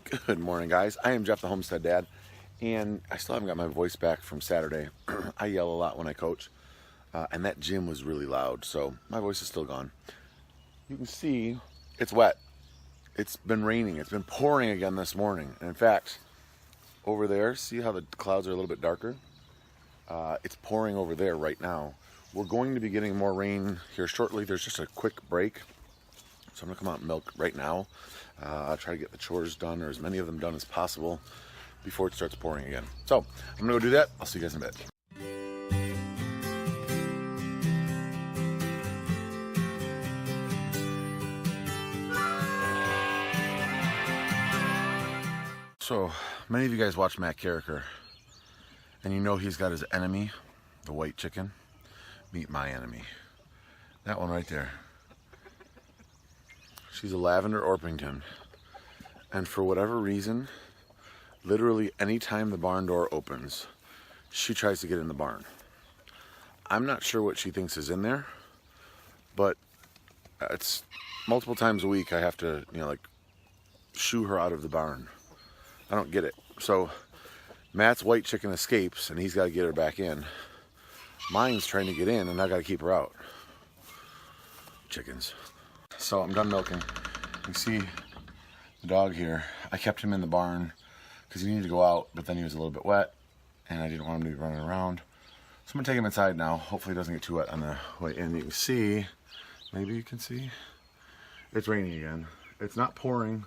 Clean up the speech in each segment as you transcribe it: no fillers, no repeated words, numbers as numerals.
Good morning, guys. I am Jeff, the Homestead Dad, and I still haven't got my voice back from Saturday. I yell a lot when I coach, and that gym was really loud, so my voice is still gone. You can see it's wet. It's been raining. It's been pouring again this morning. And in fact, over there, see how the clouds are a little bit darker? It's pouring over there right now. We're going to be getting more rain here shortly. There's just a quick break. So I'm gonna come out and milk right now. Try to get the chores done, or as many of them done as possible, before it starts pouring again. So I'm gonna go do that. I'll see you guys in a bit. So many of you guys watch Matt Carricker, and you know he's got his enemy, the white chicken. Meet my enemy. That one right there. She's a lavender Orpington, and for whatever reason, literally anytime the barn door opens, she tries to get in the barn. I'm not sure what she thinks is in there, but it's multiple times a week I have to, shoo her out of the barn. I don't get it. So Matt's white chicken escapes, and he's got to get her back in. Mine's trying to get in, and I got to keep her out. Chickens. So I'm done milking. You see the dog here. I kept him in the barn because he needed to go out, but then he was a little bit wet, and I didn't want him to be running around. So I'm gonna take him inside now. Hopefully he doesn't get too wet on the way in. You can see, maybe you can see, it's raining again. It's not pouring.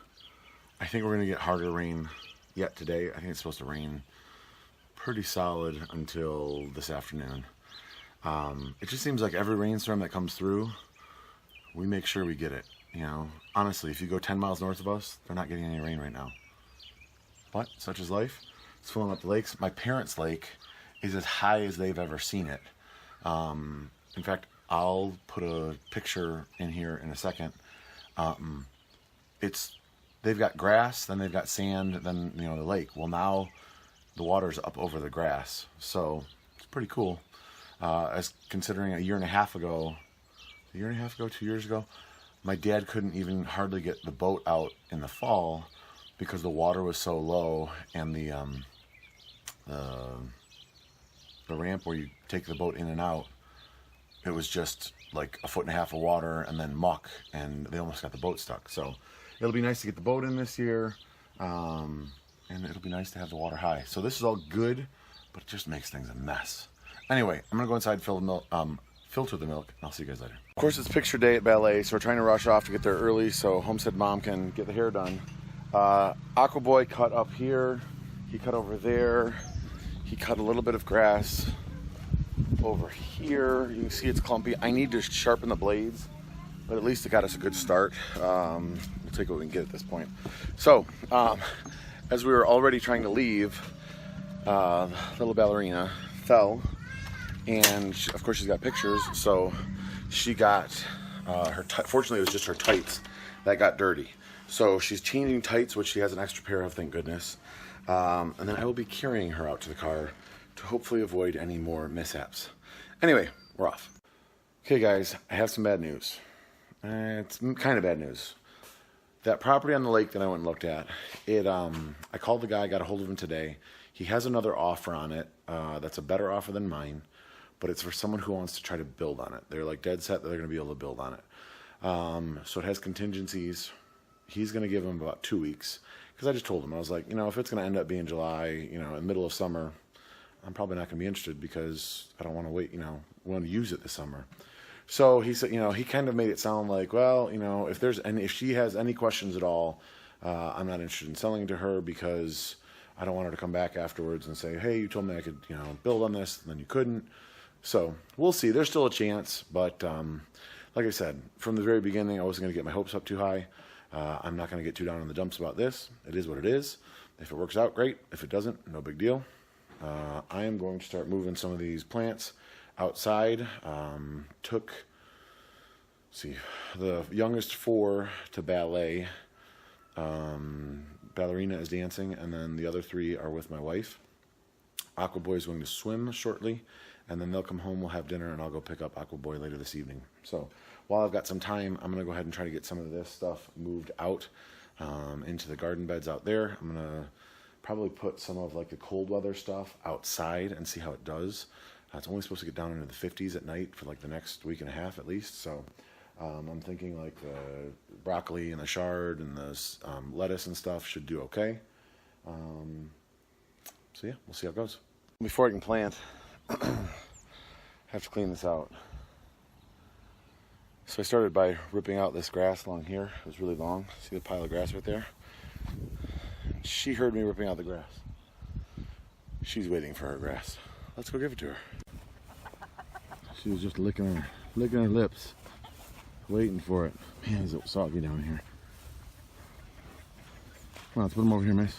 I think we're gonna get harder rain yet today. I think it's supposed to rain pretty solid until this afternoon. It just seems like every rainstorm that comes through, we make sure we get it. Honestly, if you go 10 miles north of us, they're not getting any rain right now. But such is life. It's filling up the lakes. My parents' lake is as high as they've ever seen it. In fact, I'll put a picture in here in a second. They've got grass, then they've got sand, then the lake. Well, now the water's up over the grass, so it's pretty cool. As considering a year and a half ago, 2 years ago, my dad couldn't even hardly get the boat out in the fall because the water was so low, and the ramp where you take the boat in and out, it was just like 1.5 feet of water and then muck, and they almost got the boat stuck. So it'll be nice to get the boat in this year, and it'll be nice to have the water high. So this is all good, but it just makes things a mess. Anyway, I'm gonna go inside, filter the milk, and I'll see you guys later. Of course, it's picture day at ballet, so we're trying to rush off to get there early so Homestead Mom can get the hair done. Aqua Boy cut up here, he cut over there, he cut a little bit of grass over here. You can see it's clumpy. I need to sharpen the blades, but at least it got us a good start. We'll take what we can get at this point. So, as we were already trying to leave, little ballerina fell. And of course she's got pictures, so she got fortunately it was just her tights that got dirty. So she's changing tights, which she has an extra pair of, thank goodness. And then I will be carrying her out to the car to hopefully avoid any more mishaps. Anyway, we're off. Okay guys, I have some bad news. It's kind of bad news. That property on the lake that I went and looked at, I called the guy, got a hold of him today. He has another offer on it that's a better offer than mine, but it's for someone who wants to try to build on it. They're like dead set that they're going to be able to build on it. So it has contingencies. He's going to give him about 2 weeks, because I just told him, I was like, if it's going to end up being July, in the middle of summer, I'm probably not going to be interested because I don't want to wait, want to use it this summer. So he said, he kind of made it sound like, well, if she has any questions at all, I'm not interested in selling to her because I don't want her to come back afterwards and say, hey, you told me I could, build on this, and then you couldn't. So we'll see. There's still a chance, but like I said, from the very beginning, I wasn't going to get my hopes up too high. I'm not going to get too down in the dumps about this. It is what it is. If it works out, great. If it doesn't, no big deal. I am going to start moving some of these plants outside. Took the youngest 4 to ballet. Ballerina is dancing, and then the other 3 are with my wife. Aqua Boy is going to swim shortly, and then they'll come home, we'll have dinner, and I'll go pick up Aqua Boy later this evening. So while I've got some time, I'm going to go ahead and try to get some of this stuff moved out. into the garden beds out there. I'm gonna probably put some of like the cold weather stuff outside and see how it does. It's only supposed to get down into the 50s at night for like the next week and a half at least. So I'm thinking like the broccoli and the chard and the lettuce and stuff should do okay. So yeah, we'll see how it goes. Before I can plant, I have to clean this out. So I started by ripping out this grass along here. It was really long. See the pile of grass right there? She heard me ripping out the grass. She's waiting for her grass. Let's go give it to her. She was just licking her lips, waiting for it. Man, is it soggy down here. Come on, let's put them over here, miss.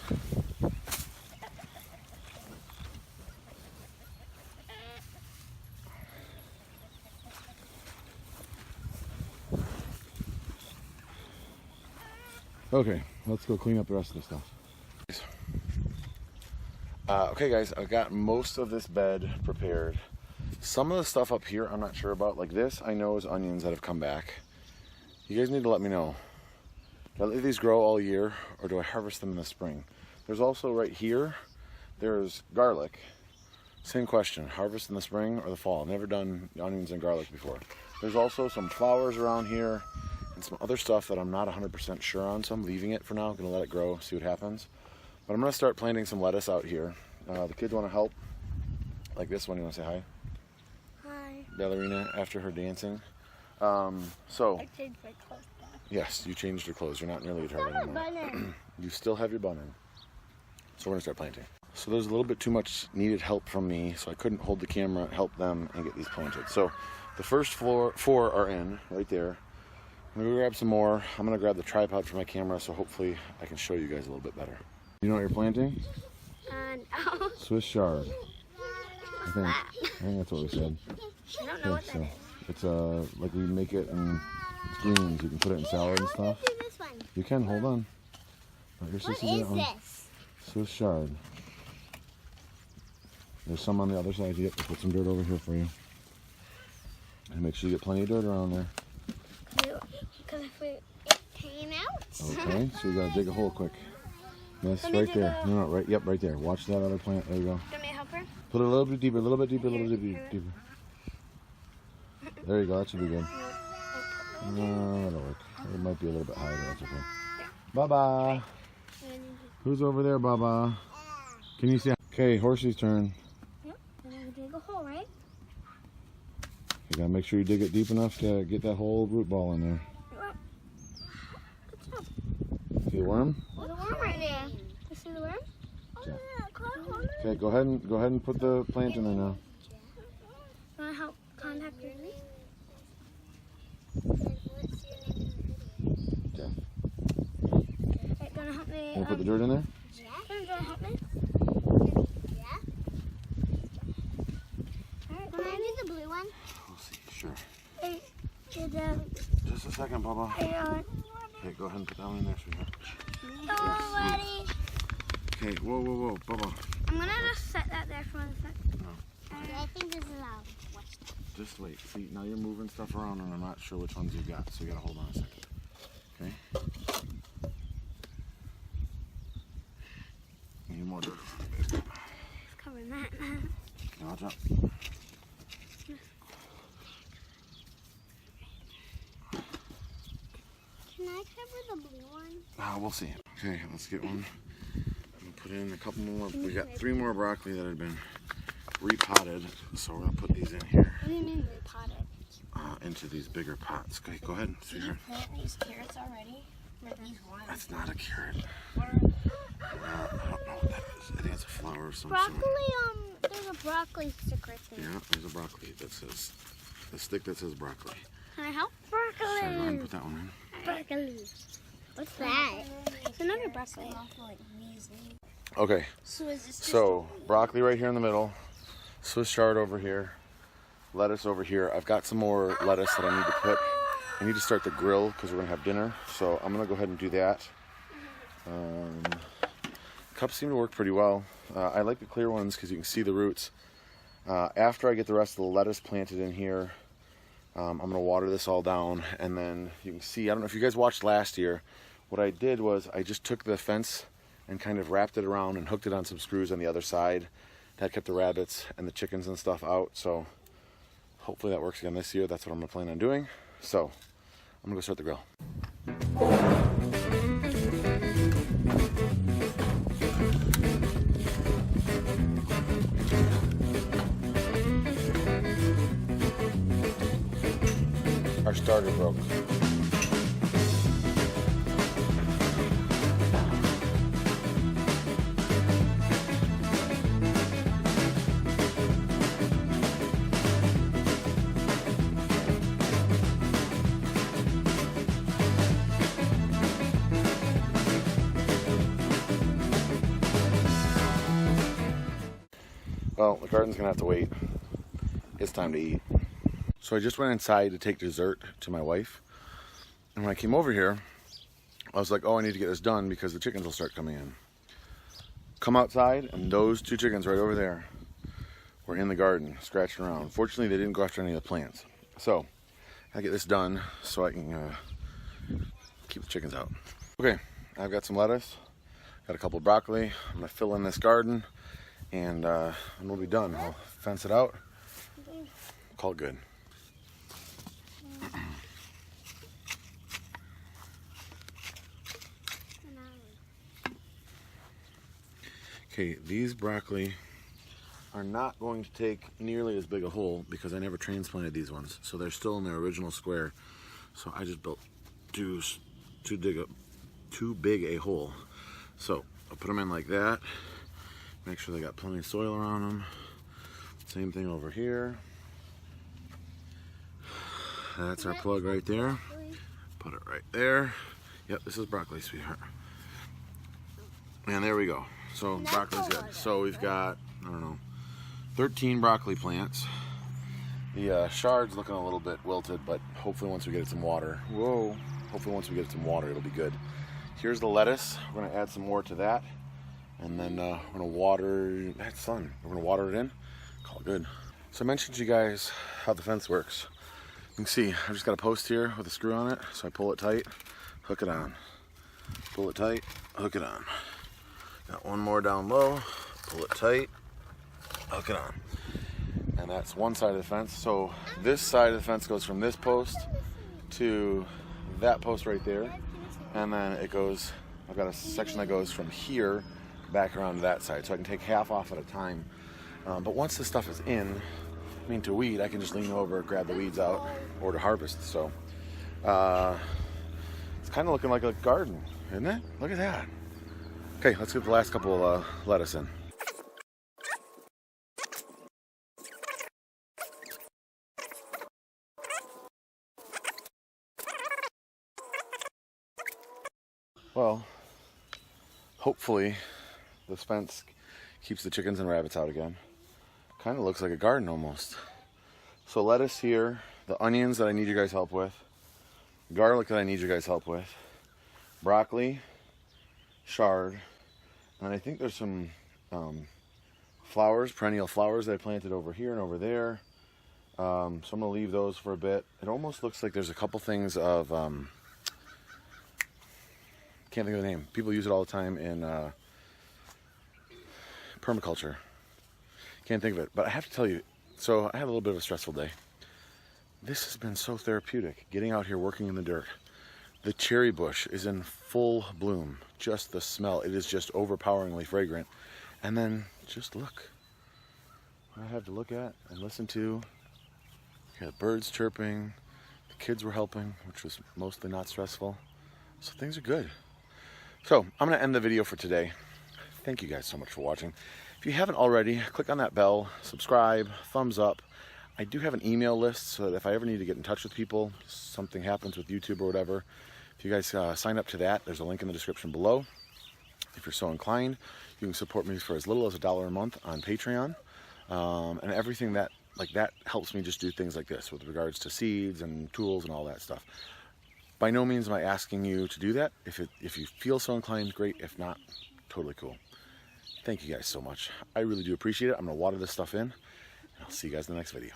Okay, let's go clean up the rest of the stuff. Okay guys, I got most of this bed prepared. Some of the stuff up here I'm not sure about, like this I know is onions that have come back. You guys need to let me know. Do I let these grow all year or do I harvest them in the spring? There's also right here, there's garlic. Same question, harvest in the spring or the fall? I've never done onions and garlic before. There's also some flowers around here and some other stuff that I'm not 100% sure on, so I'm leaving it for now. I'm gonna let it grow, see what happens. But I'm gonna start planting some lettuce out here. The kids wanna help. Like this one, you wanna say hi? Hi. Ballerina after her dancing. So. I changed my clothes now. Yes, you changed your clothes. You're not nearly a target anymore. You still have your bun in. So we're gonna start planting. So there's a little bit too much needed help from me, so I couldn't hold the camera, help them, and get these planted. So the first four are in, right there. I'm gonna go grab some more. I'm gonna grab the tripod for my camera, so hopefully I can show you guys a little bit better. You know what you're planting? No. Swiss chard. I think that's what we said. I don't know what that is. It's like we make it in greens. You can put it in salad and stuff. Do this one. You can, hold on. What is this? Swiss chard. There's some on the other side. Yep, we'll put some dirt over here for you. And make sure you get plenty of dirt around there. Because if it came out. Okay, so you gotta dig a hole quick. Yes, right there. No, right. Yep, right there. Watch that other plant. There you go. Do you want me to help her? Put it a little bit deeper, a little bit deeper, a little bit deeper. There you go. That should be good. No, that'll work. It might be a little bit higher, but that's okay. Baba. Who's over there, Baba? Can you see? Okay, Horsey's turn. Yep. And then dig a hole, right? You gotta make sure you dig it deep enough to get that whole root ball in there. See a worm? There's a worm right there. You see the worm? Yeah. Okay, go ahead and put the plant in there now. You want to help contact her? Jeff. Hey, gonna help me? Want to put the dirt in there? Yeah. Gonna help me? Yeah. Alright, can I do the blue one? We'll see. Sure. Hey, Just a second, Baba. Okay, go ahead and put that one in there, sweetheart. Already. Okay, whoa, Baba. I'm gonna just set that there for 1 second. No. I think this is allowed. Just wait. See, now you're moving stuff around and I'm not sure which ones you've got, so you gotta hold on a second. Okay? Need more dirt. It's covering that. Okay, watch out. Can I cover the blue one? We'll see. Okay, let's get one. I'm gonna put in a couple more. We got 3 more broccoli that had been repotted, so we're gonna put these in here. What do you mean repotted? Into these bigger pots. Okay, go ahead, sweetheart. Did you plant these carrots already? That's not a carrot. I don't know what that is. I think it's a flower of some Broccoli, sort. there's a broccoli stick right there. Yeah, there's a broccoli that says, a stick that says broccoli. Can I help? Broccoli. So go ahead and put that one in. Broccoli. What's that? It's another broccoli. Okay, So is this so broccoli right here in the middle, Swiss chard over here, lettuce over here. I've got some more lettuce that I need to put. I need to start the grill because we're gonna have dinner, so I'm gonna go ahead and do that. Cups seem to work pretty well. I like the clear ones because you can see the roots. After I get the rest of the lettuce planted in here, I'm gonna water this all down, and then you can see, I don't know if you guys watched last year, what I did was I just took the fence and kind of wrapped it around and hooked it on some screws on the other side. That kept the rabbits and the chickens and stuff out. So hopefully that works again this year. That's what I'm gonna plan on doing. So I'm gonna go start the grill. Our starter broke. Well, the garden's gonna have to wait. It's time to eat. So I just went inside to take dessert to my wife. And when I came over here, I was like, oh, I need to get this done because the chickens will start coming in. Come outside, and those 2 chickens right over there were in the garden, scratching around. Fortunately, they didn't go after any of the plants. So I get this done so I can keep the chickens out. Okay, I've got some lettuce, got a couple of broccoli. I'm gonna fill in this garden, and we'll be done. I'll fence it out, call it good. Okay, these broccoli are not going to take nearly as big a hole because I never transplanted these ones. So they're still in their original square. So I just built too big a hole. So I'll put them in like that. Make sure they got plenty of soil around them. Same thing over here. That's our plug right there. Put it right there. Yep, this is broccoli, sweetheart. And there we go. So broccoli's good. So we've got, I don't know, 13 broccoli plants. The shard's looking a little bit wilted, but hopefully once we get it some water, hopefully once we get it some water, it'll be good. Here's the lettuce. We're gonna add some more to that. And then we're gonna water that sun. We're gonna water it in, call it good. So I mentioned to you guys how the fence works. You can see I've just got a post here with a screw on it. So I pull it tight, hook it on. Pull it tight, hook it on. Got one more down low, pull it tight, hook it on. And that's one side of the fence. So this side of the fence goes from this post to that post right there. And then it goes, I've got a section that goes from here back around to that side. So I can take half off at a time. But once the stuff is in, I mean to weed, I can just lean over, grab the weeds out, or to harvest. So it's kind of looking like a garden, isn't it? Look at that. Okay, let's get the last couple of lettuce in. Well, hopefully this fence keeps the chickens and rabbits out again. Kind of looks like a garden almost. So lettuce here, the onions that I need you guys' help with, garlic that I need you guys' help with, broccoli, chard, and I think there's some flowers, perennial flowers that I planted over here and over there. So I'm gonna leave those for a bit. It almost looks like there's a couple things of, can't think of the name. People use it all the time in permaculture. Can't think of it, but I have to tell you, so I had a little bit of a stressful day. This has been so therapeutic, getting out here working in the dirt. The cherry bush is in full bloom. Just the smell, it is just overpoweringly fragrant. And then just look what I have to look at and listen to. You got birds chirping, the kids were helping, which was mostly not stressful. So things are good. So I'm gonna end the video for today. Thank you guys so much for watching. If you haven't already, click on that bell, subscribe, thumbs up. I do have an email list so that if I ever need to get in touch with people, something happens with YouTube or whatever, if you guys sign up to that, there's a link in the description below. If you're so inclined, you can support me for as little as $1 a month on Patreon. And everything that helps me just do things like this with regards to seeds and tools and all that stuff. By no means am I asking you to do that. If you feel so inclined, great. If not, totally cool. Thank you guys so much. I really do appreciate it. I'm gonna water this stuff in, and I'll see you guys in the next video.